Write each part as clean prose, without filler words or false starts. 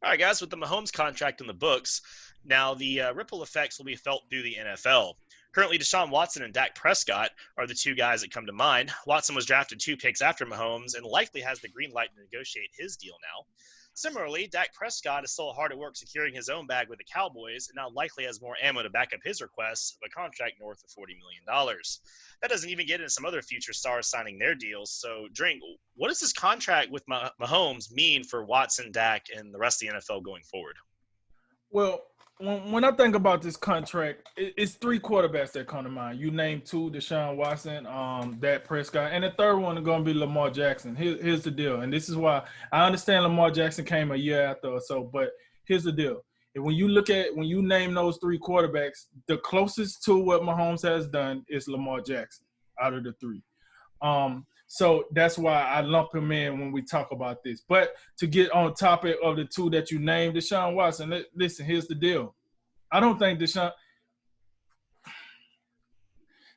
All right, guys, with the Mahomes contract in the books, now the ripple effects will be felt through the NFL. Currently, Deshaun Watson and Dak Prescott are the two guys that come to mind. Watson was drafted 2 picks after Mahomes and likely has the green light to negotiate his deal now. Similarly, Dak Prescott is still hard at work securing his own bag with the Cowboys and now likely has more ammo to back up his requests of a contract north of $40 million. That doesn't even get into some other future stars signing their deals. So, Drink, what does this contract with Mahomes mean for Watson, Dak, and the rest of the NFL going forward? Well, when I think about this contract, it's 3 quarterbacks that come to mind. You name 2, Deshaun Watson, Dak Prescott, and the third one is going to be Lamar Jackson. Here's the deal, and this is why I understand Lamar Jackson came a year after or so, but here's the deal. And when you name those 3 quarterbacks, the closest to what Mahomes has done is Lamar Jackson out of the 3. So that's why I lump him in when we talk about this. But to get on topic of the 2 that you named, Deshaun Watson, listen, here's the deal. I don't think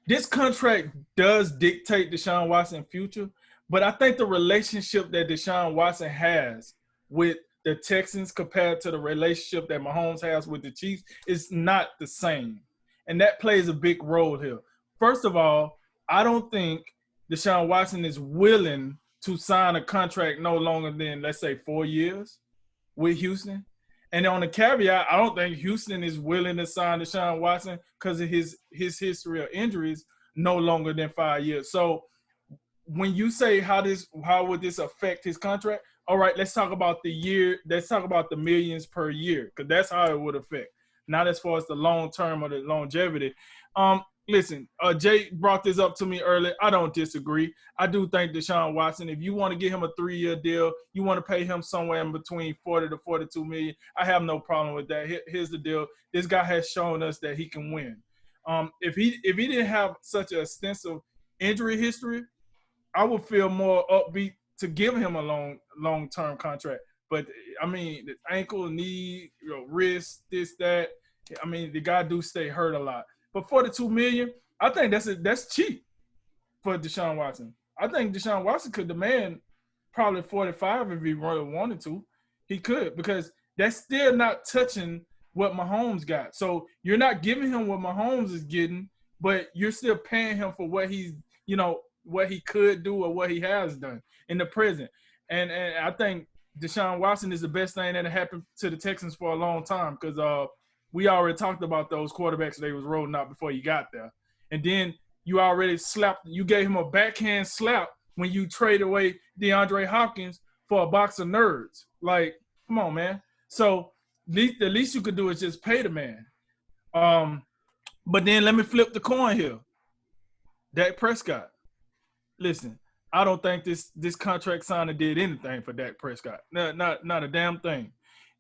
this contract does dictate Deshaun Watson's future, but I think the relationship that Deshaun Watson has with the Texans compared to the relationship that Mahomes has with the Chiefs is not the same. And that plays a big role here. First of all, I don't think Deshaun Watson is willing to sign a contract no longer than, let's say, 4 years with Houston. And on the caveat, I don't think Houston is willing to sign Deshaun Watson because of his history of injuries no longer than 5 years. So when you say how would this affect his contract, all right, let's talk about the year. Let's talk about the millions per year, because that's how it would affect. Not as far as the long term or the longevity. Listen, Jay brought this up to me earlier. I don't disagree. I do think Deshaun Watson, if you want to get him a 3-year deal, you want to pay him somewhere in between 40 to 42 million. I have no problem with that. Here's the deal. This guy has shown us that he can win. If he didn't have such an extensive injury history, I would feel more upbeat to give him a long-term contract. But, I mean, the ankle, knee, wrist, this, that, I mean, the guy do stay hurt a lot. But $42 million, I think that's cheap for Deshaun Watson. I think Deshaun Watson could demand probably 45 if he really wanted to. He could, because that's still not touching what Mahomes got. So you're not giving him what Mahomes is getting, but you're still paying him for what he's, what he could do or what he has done in the present. And I think Deshaun Watson is the best thing that happened to the Texans for a long time, because we already talked about those quarterbacks they was rolling out before you got there. And then you already you gave him a backhand slap when you trade away DeAndre Hopkins for a box of nerds. Like, come on, man. So the least you could do is just pay the man. But then let me flip the coin here. Dak Prescott. Listen, I don't think this contract signing did anything for Dak Prescott. Not a damn thing.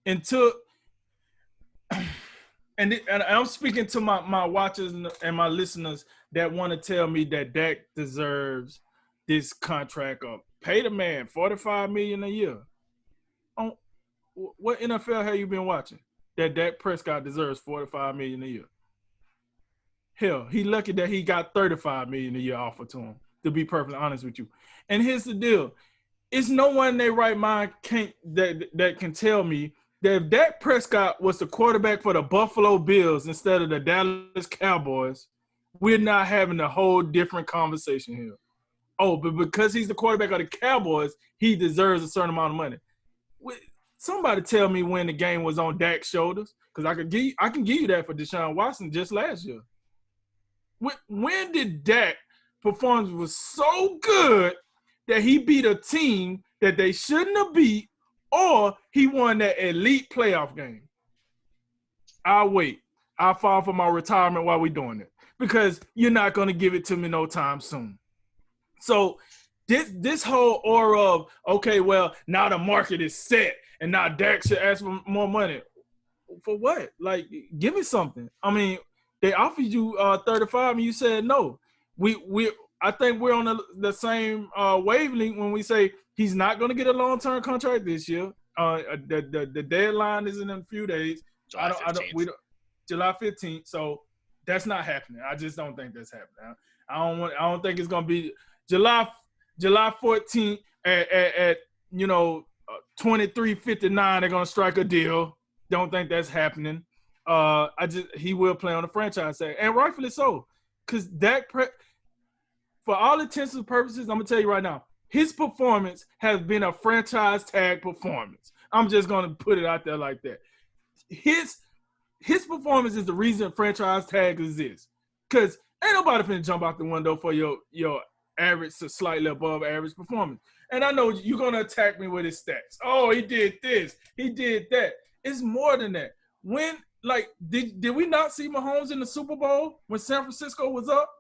And I'm speaking to my watchers and my listeners that want to tell me that Dak deserves this contract of pay the man $45 million a year. What NFL have you been watching that Dak Prescott deserves $45 million a year? Hell, he lucky that he got $35 million a year offered to him, to be perfectly honest with you. And here's the deal. It's no one in their right mind that can tell me that if Dak Prescott was the quarterback for the Buffalo Bills instead of the Dallas Cowboys, we're not having a whole different conversation here. Oh, but because he's the quarterback of the Cowboys, he deserves a certain amount of money. Somebody tell me when the game was on Dak's shoulders, because I can give you that for Deshaun Watson just last year. When did Dak performance was so good that he beat a team that they shouldn't have beat, or he won that elite playoff game? I'll wait. I'll file for my retirement while we're doing it, because you're not going to give it to me no time soon. So this whole aura of, okay, well, now the market is set and now Dak should ask for more money. For what? Like, give me something. I mean, they offered you 35 and you said no. I think we're on the same wavelength when we say he's not going to get a long-term contract this year. The deadline is in a few days. July 15th. So that's not happening. I just don't think that's happening. I don't think it's going to be July 14th at $23.59, they're gonna strike a deal. Don't think that's happening. He will play on the franchise tag, and rightfully so, because for all intents and purposes, I'm gonna tell you right now, his performance has been a franchise tag performance. I'm just gonna put it out there like that. His performance is the reason franchise tag exists. Because ain't nobody finna jump out the window for your average to slightly above average performance. And I know you're gonna attack me with his stats. Oh, he did this, he did that. It's more than that. Did we not see Mahomes in the Super Bowl when San Francisco was up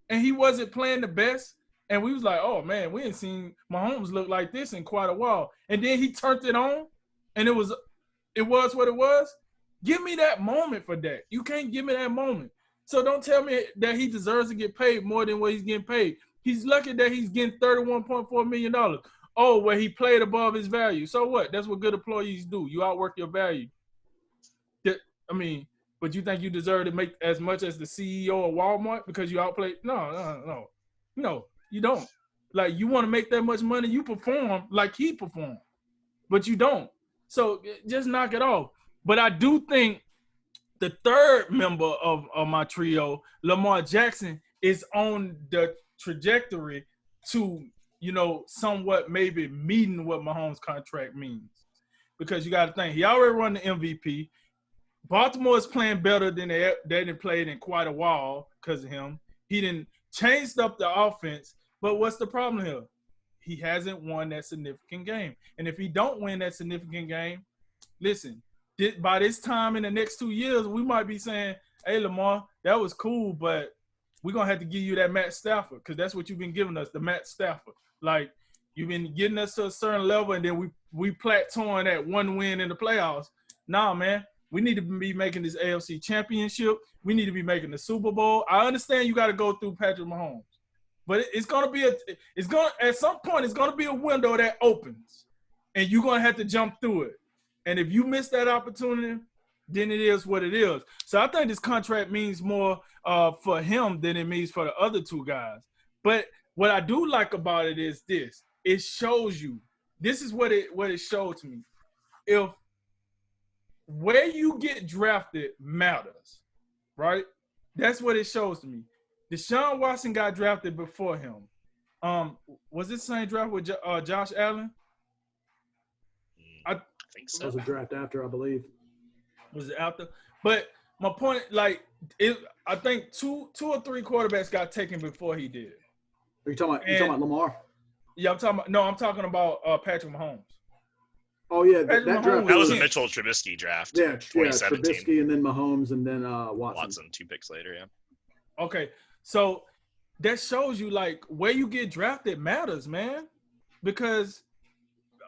and he wasn't playing the best? And we was like, oh man, we ain't seen Mahomes look like this in quite a while. And then he turned it on, and it was what it was. Give me that moment for that. You can't give me that moment. So don't tell me that he deserves to get paid more than what he's getting paid. He's lucky that he's getting $31.4 million. Oh, well, he played above his value. So what? That's what good employees do. You outwork your value. But you think you deserve to make as much as the CEO of Walmart because you outplayed? No, you don't. Like, you want to make that much money, you perform like he performed, but you don't. So just knock it off. But I do think the third member of my trio, Lamar Jackson, is on the trajectory to, somewhat maybe meeting what Mahomes' contract means. Because you got to think, he already won the MVP. Baltimore is playing better than they didn't played in quite a while because of him. He didn't changed up the offense, but what's the problem here? He hasn't won that significant game. And if he don't win that significant game, listen, by this time in the next 2 years, we might be saying, hey, Lamar, that was cool, but we're going to have to give you that Matt Stafford because that's what you've been giving us, the Matt Stafford. Like, you've been getting us to a certain level, and then we plateauing at one win in the playoffs. Nah, man. We need to be making this AFC championship. We need to be making the Super Bowl. I understand you got to go through Patrick Mahomes, but at some point, it's going to be a window that opens, and you're going to have to jump through it. And if you miss that opportunity, then it is what it is. So I think this contract means more for him than it means for the other two guys. But what I do like about it is this. It shows you. This is what it showed to me. If where you get drafted matters, right? That's what it shows to me. Deshaun Watson got drafted before him. Was this the same draft with Josh Allen? I think so. It was a draft after, I believe. Was it after? But my point, I think two or three quarterbacks got taken before he did. Are you talking about Lamar? Yeah, I'm talking about Patrick Mahomes. Oh, yeah, that draft. That was a Mitchell Trubisky draft. Yeah, 2017. Trubisky and then Mahomes and then Watson. 2 picks later, yeah. Okay, so that shows you, where you get drafted matters, man. Because,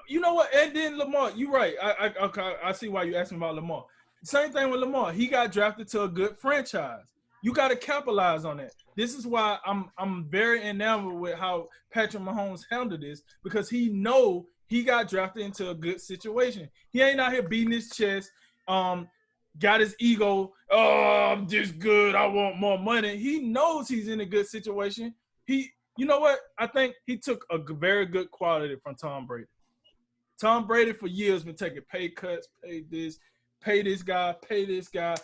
you know what? And then Lamar, you're right. I see why you asked me about Lamar. Same thing with Lamar. He got drafted to a good franchise. You got to capitalize on that. This is why I'm very enamored with how Patrick Mahomes handled this, because he know he got drafted into a good situation. He ain't out here beating his chest, got his ego, I'm just good, I want more money. He knows he's in a good situation. You know what? I think he took a very good quality from Tom Brady. Tom Brady for years been taking pay cuts, pay this guy.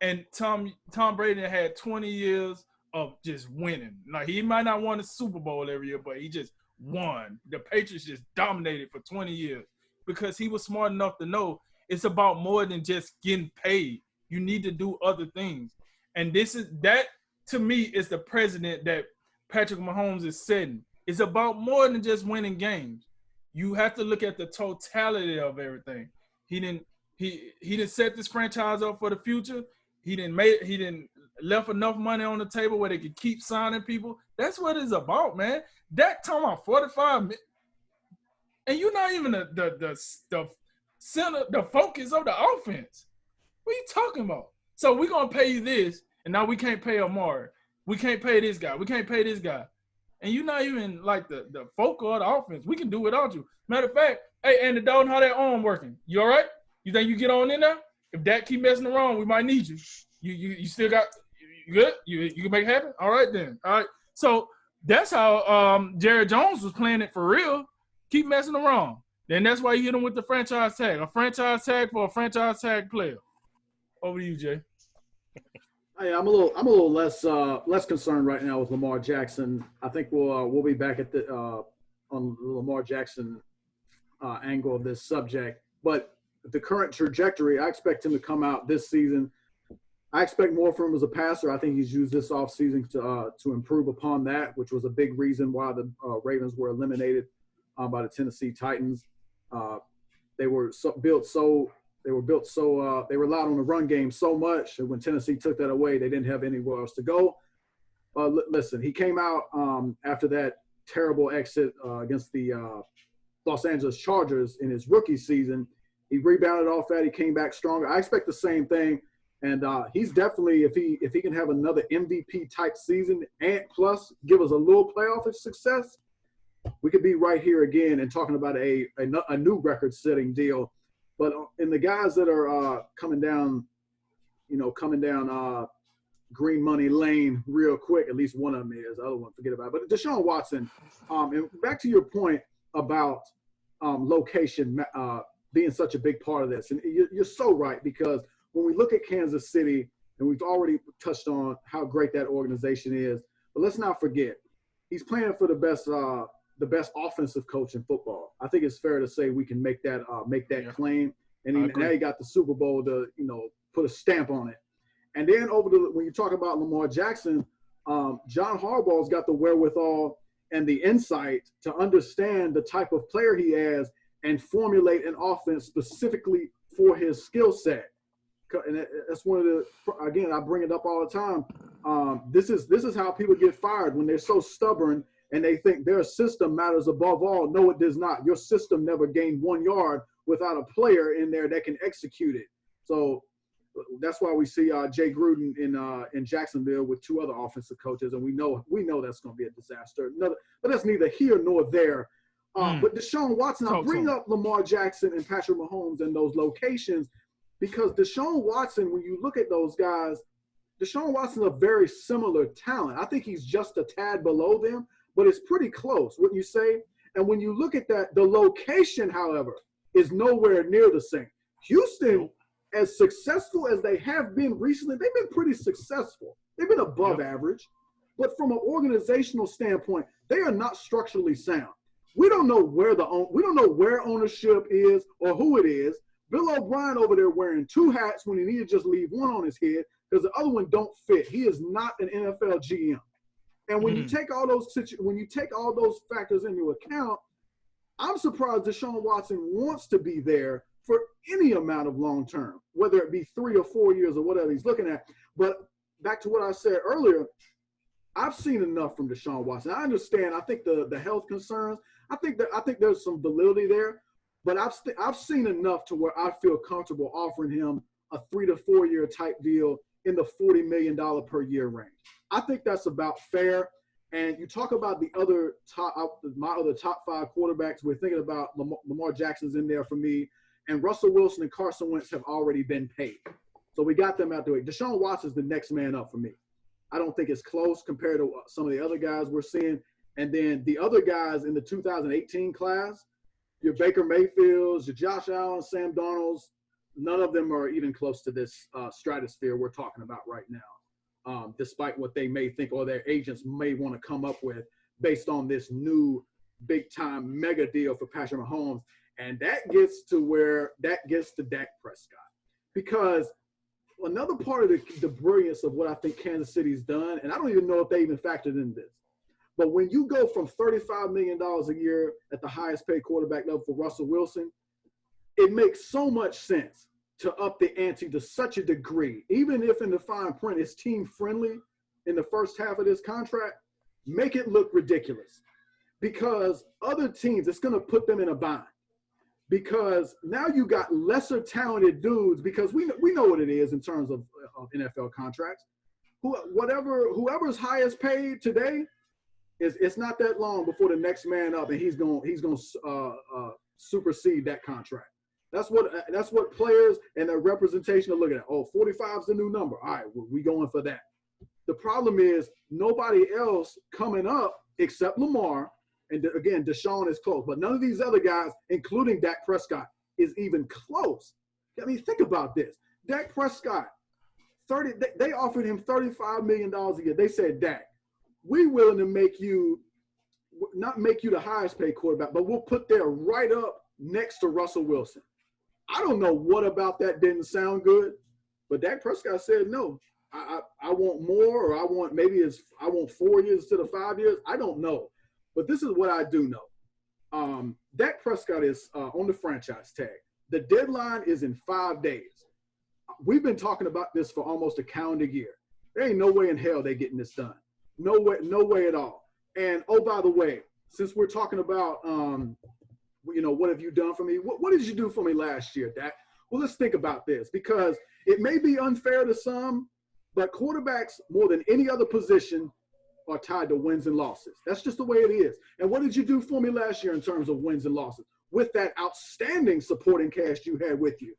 And Tom Brady had 20 years of just winning. Like, he might not win a Super Bowl every year, but he just won. The Patriots just dominated for 20 years because he was smart enough to know it's about more than just getting paid. You need to do other things. And that to me is the precedent that Patrick Mahomes is setting. It's about more than just winning games. You have to look at the totality of everything. He didn't set this franchise up for the future. He didn't left enough money on the table where they could keep signing people. That's what it's about, man. That talking about 45, and you're not even the center, the focus of the offense. What are you talking about? So we're gonna pay you this, and now we can't pay Amari. We can't pay this guy. We can't pay this guy. And you're not even like the focal of the offense. We can do without you. Matter of fact, hey, Andy Dalton, how that arm working? You all right? You think you get on in there? If Dak keep messing around, we might need you. You still got you good? You can make it happen? All right then. All right. So that's how Jerry Jones was playing it for real. Keep messing around. then that's why you hit him with the franchise tag. A franchise tag for a franchise tag player. Over to you, Jay. Hey, I'm a little less concerned right now with Lamar Jackson. I think we'll be back at the on the Lamar Jackson angle of this subject. But the current trajectory, I expect him to come out this season. I expect more from him as a passer. I think he's used this offseason to improve upon that, which was a big reason why the Ravens were eliminated by the Tennessee Titans. They were they relied on the run game so much that when Tennessee took that away, they didn't have anywhere else to go. Listen, he came out after that terrible exit against the Los Angeles Chargers in his rookie season. He rebounded off that. He came back stronger. I expect the same thing. And he's definitely, if he can have another MVP type season and plus give us a little playoff success, we could be right here again and talking about a new record-setting deal. But in the guys that are coming down green money lane real quick, at least one of them is. The other one, forget about it. But Deshaun Watson, and back to your point about location being such a big part of this. And you're so right, because when we look at Kansas City, and we've already touched on how great that organization is, but let's not forget, he's playing for the best offensive coach in football. I think it's fair to say we can make that claim. And now you got the Super Bowl to put a stamp on it. And then when you talk about Lamar Jackson, John Harbaugh's got the wherewithal and the insight to understand the type of player he has and formulate an offense specifically for his skill set. And that's one of the, again, I bring it up all the time. This is how people get fired, when they're so stubborn and they think their system matters above all. No, it does not. Your system never gained 1 yard without a player in there that can execute it. So that's why we see Jay Gruden in Jacksonville with two other offensive coaches, and we know that's going to be a disaster. But that's neither here nor there. But Deshaun Watson, I bring up Lamar Jackson and Patrick Mahomes in those locations because Deshaun Watson, when you look at those guys, Deshaun Watson's a very similar talent. I think he's just a tad below them, but it's pretty close, wouldn't you say? And when you look at that, the location, however, is nowhere near the same. Houston, as successful as they have been recently, they've been pretty successful. They've been above average. But from an organizational standpoint, they are not structurally sound. We don't know where ownership is or who it is. Bill O'Brien over there wearing two hats when he needed to just leave one on his head because the other one don't fit. He is not an NFL GM. And when you take all those factors into account, I'm surprised Deshaun Watson wants to be there for any amount of long term, whether it be 3 or 4 years or whatever he's looking at. But back to what I said earlier, I've seen enough from Deshaun Watson. I understand. I think the health concerns. I think there's some validity there, but I've seen enough to where I feel comfortable offering him a 3 to 4 year type deal in the $40 million per year range. I think that's about fair. And you talk about my other top 5 quarterbacks. We're thinking about Lamar Jackson's in there for me, and Russell Wilson and Carson Wentz have already been paid. So we got them out the way. Deshaun Watson's the next man up for me. I don't think it's close compared to some of the other guys we're seeing. And then the other guys in the 2018 class, your Baker Mayfields, your Josh Allen, Sam Darnolds, none of them are even close to this stratosphere we're talking about right now, despite what they may think or their agents may want to come up with based on this new big-time mega deal for Patrick Mahomes. And that gets to Dak Prescott. Because another part of the brilliance of what I think Kansas City's done, and I don't even know if they even factored in this, but when you go from $35 million a year at the highest paid quarterback level for Russell Wilson, it makes so much sense to up the ante to such a degree, even if in the fine print it's team friendly in the first half of this contract, make it look ridiculous. Because other teams, it's going to put them in a bind. Because now you got lesser talented dudes, because we know what it is in terms of NFL contracts. Whoever's highest paid today, it's not that long before the next man up, and he's going to supersede that contract. That's what players and their representation are looking at. Oh, 45 is the new number. All right, we going for that. The problem is nobody else coming up except Lamar And again, Deshaun is close, but none of these other guys, including Dak Prescott, is even close. I mean, think about this. Dak Prescott, they offered him $35 million a year. They said, Dak, we're willing to not make you the highest paid quarterback, but we'll put there right up next to Russell Wilson. I don't know what about that didn't sound good, but Dak Prescott said, no, I want more, or I want 4 years instead of 5 years. I don't know. But this is what I do know. Dak Prescott is on the franchise tag. The deadline is in 5 days. We've been talking about this for almost a calendar year. There ain't no way in hell they're getting this done. No way at all. And, oh, by the way, since we're talking about, what have you done for me? What did you do for me last year, Dak? Well, let's think about this, because it may be unfair to some, but quarterbacks, more than any other position, are tied to wins and losses. That's just the way it is. And what did you do for me last year in terms of wins and losses? With that outstanding supporting cast you had with you.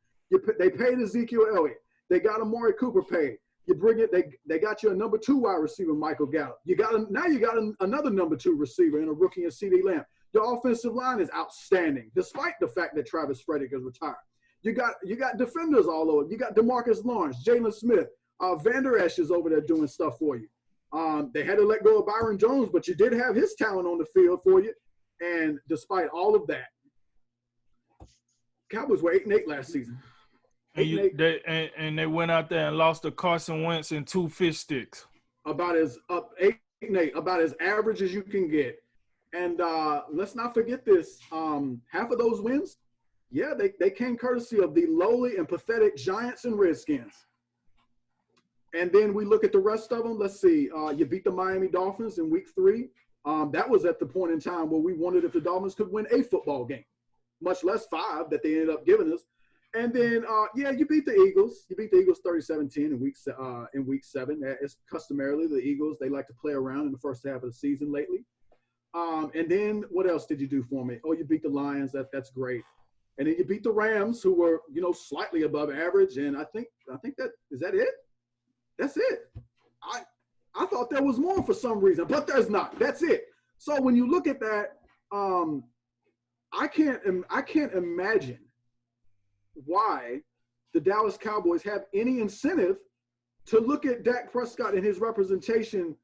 They paid Ezekiel Elliott. They got Amari Cooper paid. You bring it. They got you a number 2 wide receiver, Michael Gallup. Now you got another number 2 receiver in a rookie and CeeDee Lamb. Your offensive line is outstanding, despite the fact that Travis Frederick is retired. You got defenders all over. You got DeMarcus Lawrence, Jalen Smith, Van Der Esch is over there doing stuff for you. They had to let go of Byron Jones, but you did have his talent on the field for you. And despite all of that, Cowboys were 8-8 last season. And they went out there and lost to Carson Wentz and 2 fish sticks. About as 8-8, about as average as you can get. And let's not forget this. Half of those wins, they came courtesy of the lowly and pathetic Giants and Redskins. And then we look at the rest of them. Let's see. You beat the Miami Dolphins in week 3. That was at the point in time where we wondered if the Dolphins could win a football game, much less 5 that they ended up giving us. And then, you beat the Eagles. You beat the Eagles 30-17 in week 7. It's customarily the Eagles. They like to play around in the first half of the season lately. And then what else did you do for me? Oh, you beat the Lions. That's great. And then you beat the Rams, who were, slightly above average. And I think is that it? That's it. I thought there was more for some reason, but there's not. That's it. So when you look at that, I can't imagine why the Dallas Cowboys have any incentive to look at Dak Prescott and his representation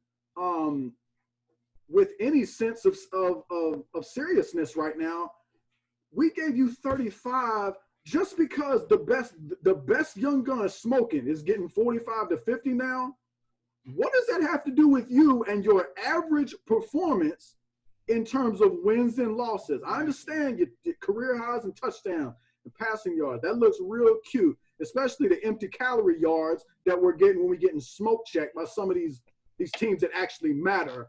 with any sense of seriousness right now. We gave you 35 just because the best young gun smoking is getting 45 to 50 now. What does that have to do with you and your average performance in terms of wins and losses? I understand your career highs and touchdowns and passing yards. That looks real cute, especially the empty calorie yards that we're getting when we're getting smoke checked by some of these teams that actually matter.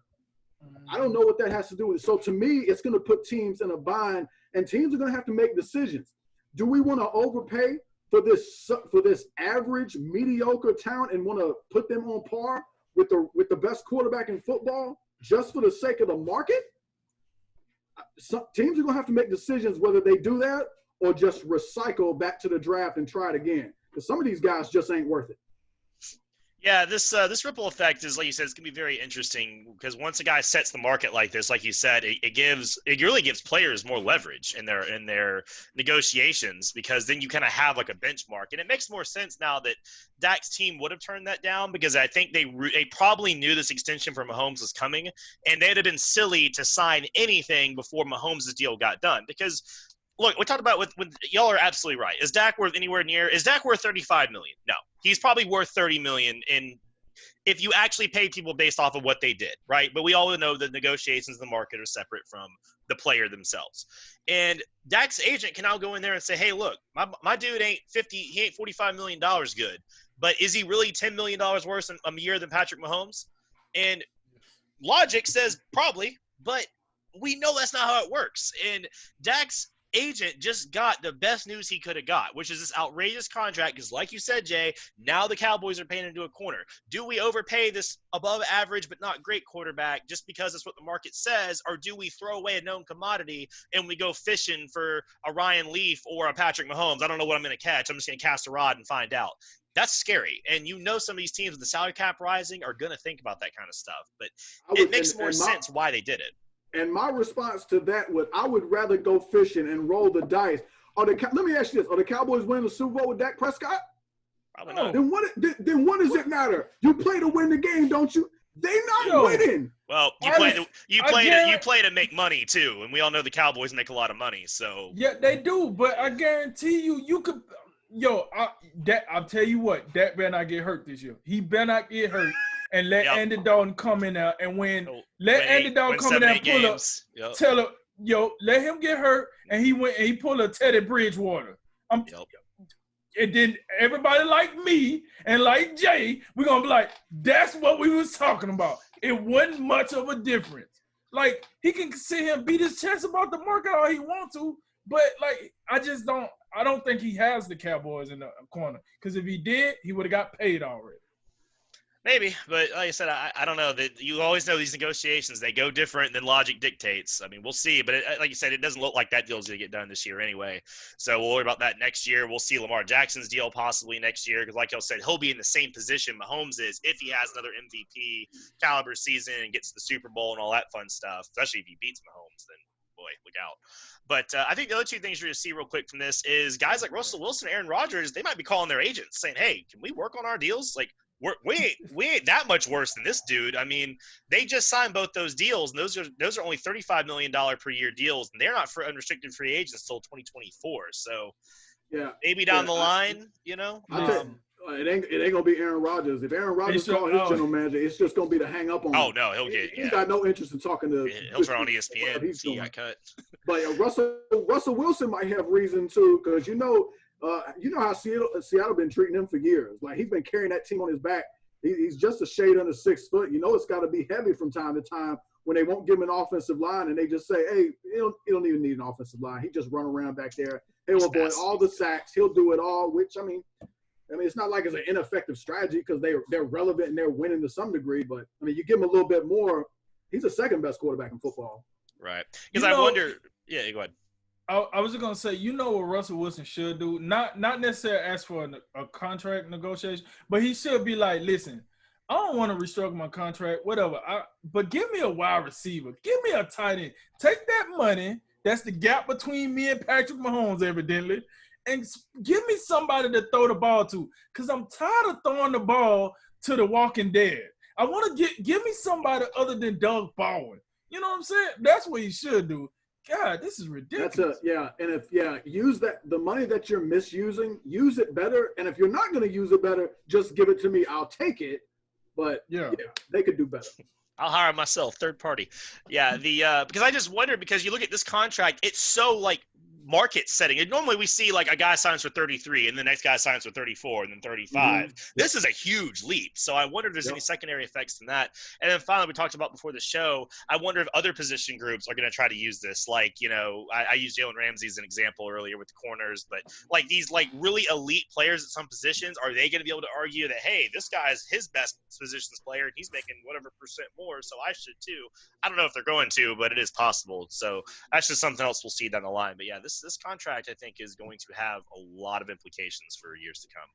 I don't know what that has to do with it. So to me, it's going to put teams in a bind, and teams are going to have to make decisions. Do we want to overpay for this average, mediocre talent and want to put them on par with the best quarterback in football just for the sake of the market? Some teams are going to have to make decisions whether they do that or just recycle back to the draft and try it again, because some of these guys just ain't worth it. Yeah, this ripple effect is, like you said, it's gonna be very interesting, because once a guy sets the market like this, like you said, it really gives players more leverage in their negotiations, because then you kind of have like a benchmark, and it makes more sense now that Dak's team would have turned that down, because I think they probably knew this extension for Mahomes was coming, and they'd have been silly to sign anything before Mahomes' deal got done, because. Look, we talked about with y'all are absolutely right. Is Dak worth anywhere near? Is Dak worth $35 million? No, he's probably worth $30 million if you actually pay people based off of what they did, right? But we all know that negotiations in the market are separate from the player themselves. And Dak's agent can now go in there and say, hey, look, my dude ain't $45 million good, but is he really $10 million worse a year than Patrick Mahomes? And logic says probably, but we know that's not how it works. And Dak's agent just got the best news he could have got, which is this outrageous contract, because like you said, Jay, now the Cowboys are paying into a corner. Do we overpay this above average but not great quarterback just because that's what the market says, or do we throw away a known commodity and we go fishing for a Ryan Leaf or a Patrick Mahomes? I don't know what I'm going to catch. I'm just going to cast a rod and find out. That's scary. And some of these teams with the salary cap rising are going to think about that kind of stuff. But it makes more sense why they did it. And my response to that I would rather go fishing and roll the dice. Let me ask you this: are the Cowboys winning the Super Bowl with Dak Prescott? Probably not. Then what does it matter? You play to win the game, don't you? They not winning. Well, you play to make money too, and we all know the Cowboys make a lot of money. So yeah, they do. But I guarantee you could. I'll tell you what, Dak better not get hurt this year. He better not get hurt. And let Andy Dalton come in there and Andy Dalton come in there and pull up. Yep. Tell him, let him get hurt, and he pull a Teddy Bridgewater. And then everybody like me and like Jay, we're gonna be like, that's what we was talking about. It wasn't much of a difference. Like, he can sit here and beat his chest about the market all he wants to, but like, I don't think he has the Cowboys in the corner. Because if he did, he would have got paid already. Maybe, but like I said, I don't know. That you always know these negotiations, they go different than logic dictates. I mean, we'll see. But like you said, it doesn't look like that deal's going to get done this year anyway. So we'll worry about that next year. We'll see Lamar Jackson's deal possibly next year because, like y'all said, he'll be in the same position Mahomes is if he has another MVP caliber season and gets to the Super Bowl and all that fun stuff, especially if he beats Mahomes, then boy, look out. But I think the other two things you're going to see real quick from this is guys like Russell Wilson and Aaron Rodgers, they might be calling their agents saying, hey, can we work on our deals? Like, we ain't that much worse than this dude. I mean, they just signed both those deals, and those are only $35 million per year deals, and they're not for unrestricted free agents until 2024. So maybe down the line, it ain't gonna be Aaron Rodgers. If Aaron Rodgers calls his general manager, it's just gonna be to hang up on him. Oh no, he's got no interest in talking to. He'll turn on ESPN. He got cut. But Russell Wilson might have reason to, because you know how Seattle been treating him for years. Like, he's been carrying that team on his back. He's just a shade under 6 foot. You know, it's got to be heavy from time to time when they won't give him an offensive line and they just say, hey, you don't even need an offensive line. He just run around back there. He'll avoid all the sacks. He'll do it all, which, I mean, it's not like it's an ineffective strategy because they're relevant and they're winning to some degree. But, I mean, you give him a little bit more, he's the second best quarterback in football. Right. Because I wonder – yeah, go ahead. I was just gonna say, what Russell Wilson should do? Not necessarily ask for a contract negotiation, but he should be like, listen, I don't want to restructure my contract, whatever. But give me a wide receiver, give me a tight end. Take that money, that's the gap between me and Patrick Mahomes, evidently, and give me somebody to throw the ball to, because I'm tired of throwing the ball to the Walking Dead. I want to give me somebody other than Doug Baldwin. You know what I'm saying? That's what he should do. God, this is ridiculous. Use the money that you're misusing, use it better. And if you're not going to use it better, just give it to me. I'll take it. But they could do better. I'll hire myself, third party. Yeah, because I just wonder, because you look at this contract, it's so like market setting. And normally we see like a guy signs for 33 and the next guy signs for 34 and then 35. Mm-hmm. This is a huge leap. So I wonder if there's any secondary effects from that. And then finally, we talked about before the show, I wonder if other position groups are going to try to use this. Like, I used Jalen Ramsey as an example earlier with the corners, but like these like really elite players at some positions, are they going to be able to argue that, hey, this guy's his best positions player and he's making whatever percent more, so I should too. I don't know if they're going to, but it is possible. So that's just something else we'll see down the line. But yeah, this contract, I think, is going to have a lot of implications for years to come.